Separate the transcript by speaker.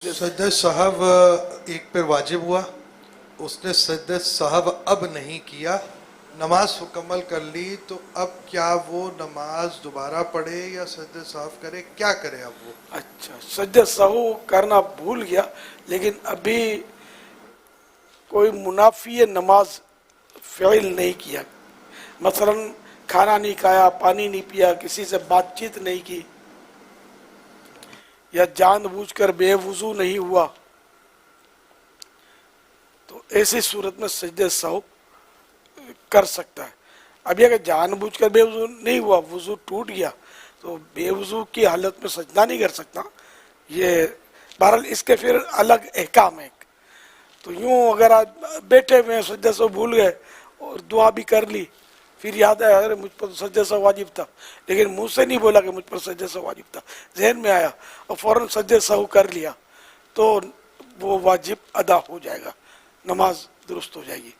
Speaker 1: सजदे साहब एक पर वाजिब हुआ, उसने सजदे साहब अब नहीं किया, नमाज मुकम्मल कर ली, तो अब क्या वो नमाज दोबारा पढ़े या सजदे साहब करे, क्या करे अब वो?
Speaker 2: अच्छा, सजदे सहू करना भूल गया, लेकिन अभी कोई मुनाफी नमाज फ़िल नहीं किया, मसलन खाना नहीं खाया, पानी नहीं पिया, किसी से बातचीत नहीं की, या जानबूझकर बेवुजू नहीं हुआ, तो ऐसी सूरत में सजदे सहू कर सकता है। अभी अगर जानबूझकर बेवुजू नहीं हुआ, वुजू टूट गया, तो बेवुजू की हालत में सजदा नहीं कर सकता। ये बहरहाल इसके फिर अलग अहकाम है। तो यूं अगर आज बैठे हुए हैं, सजदे सहू भूल गए और दुआ भी कर ली, फिर याद आया अरे मुझ पर तो सजदे सहू वाजिब था, लेकिन मुंह से नहीं बोला कि मुझ पर सजदे सहू वाजिब था, जहन में आया और फौरन सजदे सहू कर लिया, तो वो वाजिब अदा हो जाएगा, नमाज दुरुस्त हो जाएगी।